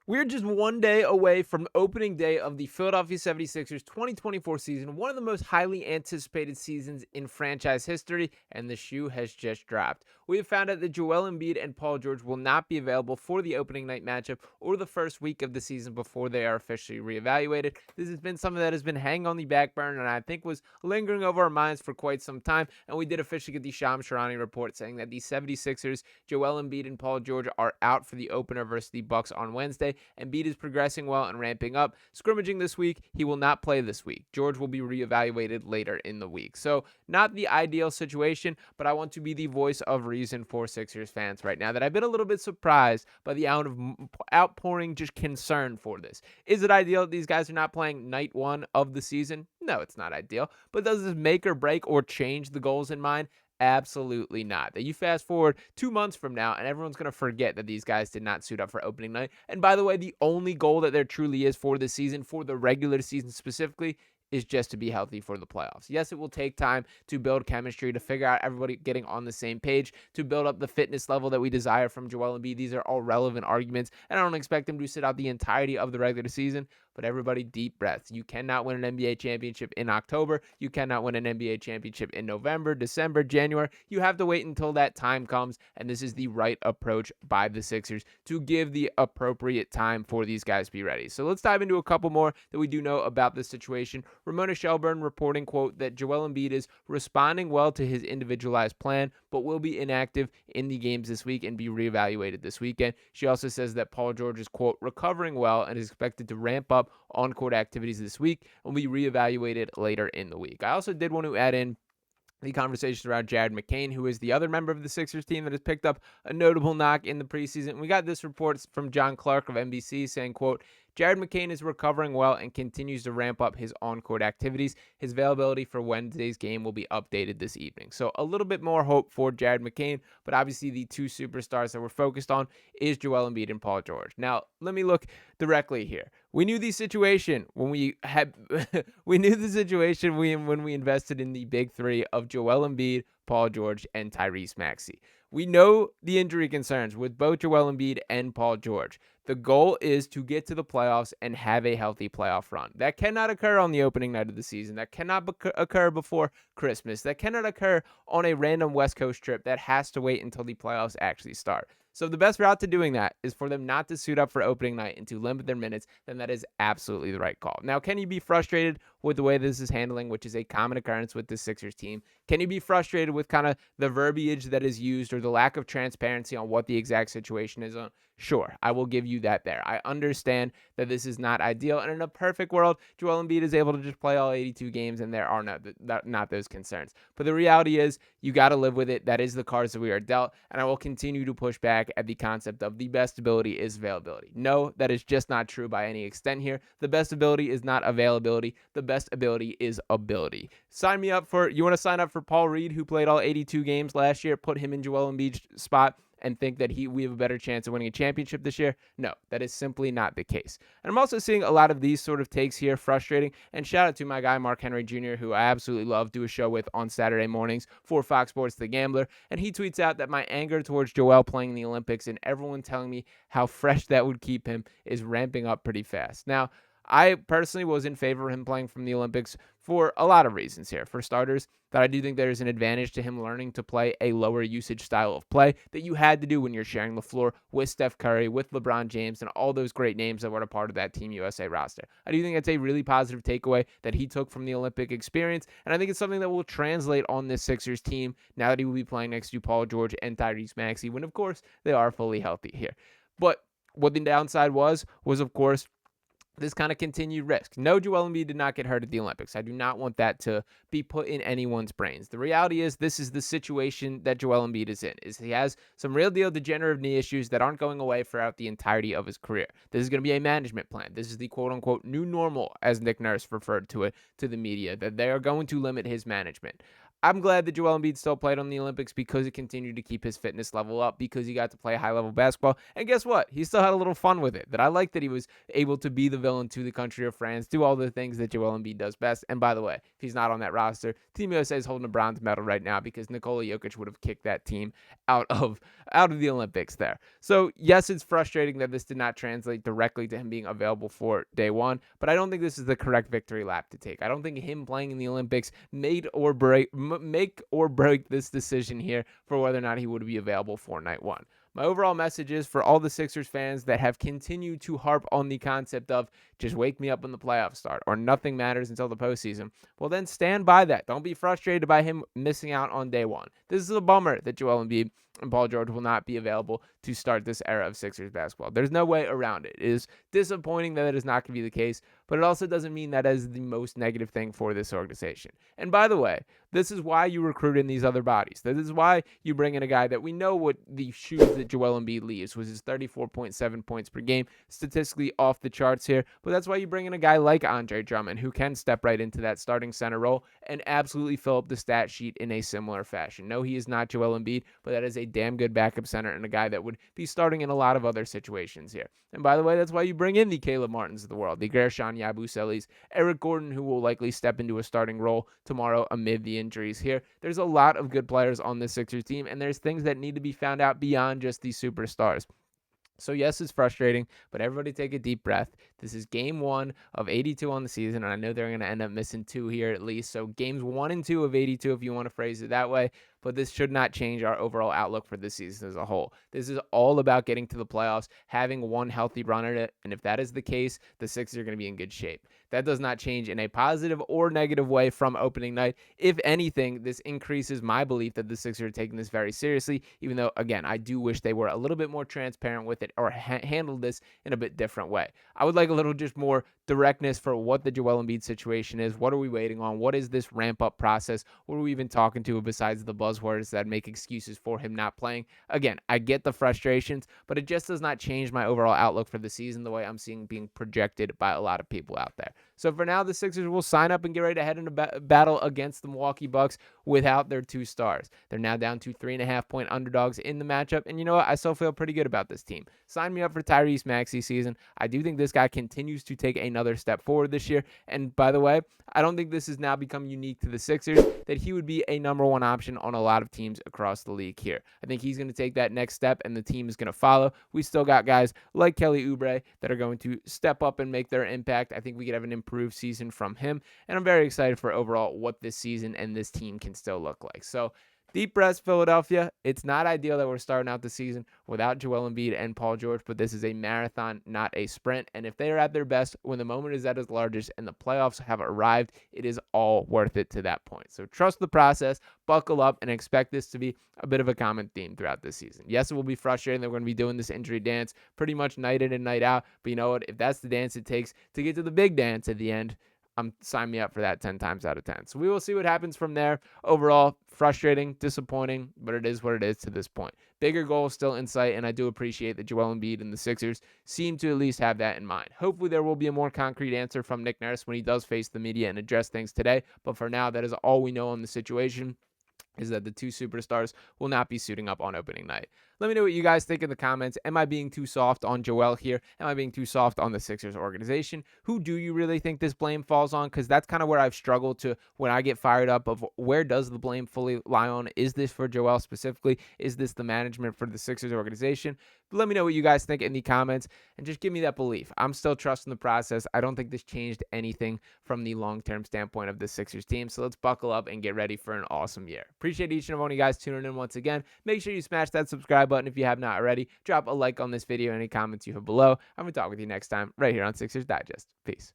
We're just one day away from opening day of the Philadelphia 76ers 2024 season, one of the most highly anticipated seasons in franchise history, and the shoe has just dropped. We have found out that Joel Embiid and Paul George will not be available for the opening night matchup or the first week of the season before they are officially reevaluated. This has been something that has been hanging on the back burner and I think was lingering over our minds for quite some time, and we did officially get the Shams Charania report saying that the 76ers, Joel Embiid and Paul George are out for the opener versus the Bucks on Wednesday. Embiid is progressing well and ramping up. Scrimmaging this week, he will not play this week. George will be reevaluated later in the week. So not the ideal situation, but I want to be the voice of reason for Sixers fans right now that I've been a little bit surprised by the outpouring just concern for this. Is it ideal that these guys are not playing night one of the season? No, it's not ideal. But does this make or break or change the goals in mind? Absolutely not. That you fast forward 2 months from now and everyone's going to forget that these guys did not suit up for opening night. And by the way, the only goal that there truly is for the season, for the regular season specifically, is just to be healthy for the playoffs. Yes, it will take time to build chemistry, to figure out everybody getting on the same page, to build up the fitness level that we desire from Joel Embiid. These are all relevant arguments, and I don't expect him to sit out the entirety of the regular season, but everybody deep breaths. You cannot win an NBA championship in October. You cannot win an NBA championship in November, December, January. You have to wait until that time comes, and this is the right approach by the Sixers to give the appropriate time for these guys to be ready. So let's dive into a couple more that we do know about this situation. Ramona Shelburne reporting, quote, that Joel Embiid is responding well to his individualized plan, but will be inactive in the games this week and be reevaluated this weekend. She also says that Paul George is, quote, recovering well and is expected to ramp up on-court activities this week and will be reevaluated later in the week. I also did want to add in the conversation around Jared McCain, who is the other member of the Sixers team that has picked up a notable knock in the preseason. We got this report from John Clark of NBC saying, quote, Jared McCain is recovering well and continues to ramp up his on-court activities. His availability for Wednesday's game will be updated this evening. So a little bit more hope for Jared McCain, but obviously the two superstars that we're focused on is Joel Embiid and Paul George. Now, let me look directly here. We knew the situation when we had when we invested in the big three of Joel Embiid, Paul George, and Tyrese Maxey. We know the injury concerns with both Joel Embiid and Paul George. The goal is to get to the playoffs and have a healthy playoff run. That cannot occur on the opening night of the season. That cannot occur before Christmas. That cannot occur on a random West Coast trip. That has to wait until the playoffs actually start. So the best route to doing that is for them not to suit up for opening night and to limit their minutes. Then that is absolutely the right call. Now, can you be frustrated with the way this is handling, which is a common occurrence with the Sixers team? Can you be frustrated with kind of the verbiage that is used or the lack of transparency on what the exact situation is on? Sure, I will give you that there. I understand that this is not ideal, and in a perfect world, Joel Embiid is able to just play all 82 games, and there are not those concerns. But the reality is, you got to live with it. That is the cards that we are dealt, and I will continue to push back at the concept of the best ability is availability. No, that is just not true by any extent here. The best ability is not availability. The best ability is ability. You want to sign up for Paul Reed, who played all 82 games last year, put him in Joel Embiid's spot, and think that we have a better chance of winning a championship this year? No, that is simply not the case. And I'm also seeing a lot of these sort of takes here frustrating. And shout out to my guy, Mark Henry Jr., who I absolutely love, do a show with on Saturday mornings for Fox Sports The Gambler. And he tweets out that my anger towards Joel playing in the Olympics and everyone telling me how fresh that would keep him is ramping up pretty fast. Now, I personally was in favor of him playing from the Olympics for a lot of reasons here. For starters, that I do think there's an advantage to him learning to play a lower usage style of play that you had to do when you're sharing the floor with Steph Curry, with LeBron James, and all those great names that were a part of that Team USA roster. I do think it's a really positive takeaway that he took from the Olympic experience, and I think it's something that will translate on this Sixers team now that he will be playing next to Paul George and Tyrese Maxey, when, of course, they are fully healthy here. But what the downside was, of course, this kind of continued risk. No, Joel Embiid did not get hurt at the Olympics. I do not want that to be put in anyone's brains. The reality is this is the situation that Joel Embiid is in. He has some real deal degenerative knee issues that aren't going away throughout the entirety of his career. This is going to be a management plan. This is the quote-unquote new normal, as Nick Nurse referred to it to the media, that they are going to limit his management. I'm glad that Joel Embiid still played on the Olympics because it continued to keep his fitness level up, because he got to play high-level basketball. And guess what? He still had a little fun with it. That I like that he was able to be the villain to the country of France, do all the things that Joel Embiid does best. And by the way, if he's not on that roster, Team USA is holding a bronze medal right now because Nikola Jokic would have kicked that team out of the Olympics there. So yes, it's frustrating that this did not translate directly to him being available for day one, but I don't think this is the correct victory lap to take. I don't think him playing in the Olympics make or break this decision here for whether or not he would be available for night one. My overall message is for all the Sixers fans that have continued to harp on the concept of just wake me up when the playoffs start or nothing matters until the postseason, well, then stand by that. Don't be frustrated by him missing out on day one. This is a bummer that Joel Embiid and Paul George will not be available to start this era of Sixers basketball. There's no way around it. It is disappointing that it is not going to be the case, but it also doesn't mean that is the most negative thing for this organization. And by the way, this is why you recruit in these other bodies. This is why you bring in a guy that we know what the shoes that Joel Embiid leaves was his 34.7 points per game, statistically off the charts here. But that's why you bring in a guy like Andre Drummond, who can step right into that starting center role and absolutely fill up the stat sheet in a similar fashion. No, he is not Joel Embiid, but that is a damn good backup center and a guy that would be starting in a lot of other situations here. And by the way, that's why you bring in the Caleb Martins of the world, the Gershon Yabuselis, Eric Gordon, who will likely step into a starting role tomorrow amid the injuries here. There's a lot of good players on this Sixers team, and there's things that need to be found out beyond just these superstars. So yes, it's frustrating, but everybody take a deep breath. This is game 1 of 82 on the season, and I know they're going to end up missing 2 here at least. So games 1 and 2 of 82, if you want to phrase it that way. But this should not change our overall outlook for this season as a whole. This is all about getting to the playoffs, having one healthy run at it, and if that is the case, the Sixers are going to be in good shape. That does not change in a positive or negative way from opening night. If anything, this increases my belief that the Sixers are taking this very seriously, even though, again, I do wish they were a little bit more transparent with it or handled this in a bit different way. I would like a little just more directness for what the Joel Embiid situation is. What are we waiting on? What is this ramp-up process? What are we even talking to besides the buzzwords that make excuses for him not playing? Again, I get the frustrations, but it just does not change my overall outlook for the season the way I'm seeing being projected by a lot of people out there. So for now, the Sixers will sign up and get ready to head into battle against the Milwaukee Bucks without their 2 stars. They're now down to 3.5-point underdogs in the matchup, and you know what? I still feel pretty good about this team. Sign me up for Tyrese Maxey season. I do think this guy continues to take another step forward this year, and by the way, I don't think this has now become unique to the Sixers, that he would be a number 1 option on a lot of teams across the league here. I think he's going to take that next step, and the team is going to follow. We still got guys like Kelly Oubre that are going to step up and make their impact. I think we could have an improved season from him, and I'm very excited for overall what this season and this team can still look like. So deep breaths, Philadelphia. It's not ideal that we're starting out the season without Joel Embiid and Paul George, but this is a marathon, not a sprint. And if they are at their best, when the moment is at its largest and the playoffs have arrived, it is all worth it to that point. So trust the process, buckle up, and expect this to be a bit of a common theme throughout this season. Yes, it will be frustrating that we're going to be doing this injury dance pretty much night in and night out, but you know what? If that's the dance it takes to get to the big dance at the end, sign me up for that 10 times out of 10. So we will see what happens from there. Overall, frustrating, disappointing, but it is what it is to this point. Bigger goals still in sight, and I do appreciate that Joel Embiid and the Sixers seem to at least have that in mind. Hopefully there will be a more concrete answer from Nick Nurse when he does face the media and address things today, but for now, that is all we know on the situation, is that the 2 superstars will not be suiting up on opening night. Let me know what you guys think in the comments. Am I being too soft on Joel here? Am I being too soft on the Sixers organization? Who do you really think this blame falls on? Because that's kind of where I've struggled to when I get fired up of where does the blame fully lie on? Is this for Joel specifically? Is this the management for the Sixers organization? But let me know what you guys think in the comments and just give me that belief. I'm still trusting the process. I don't think this changed anything from the long-term standpoint of the Sixers team. So let's buckle up and get ready for an awesome year. Appreciate each and every one of you guys tuning in once again. Make sure you smash that subscribe button if you have not already. Drop a like on this video and any comments you have below. I'm going to talk with you next time right here on Sixers Digest. Peace.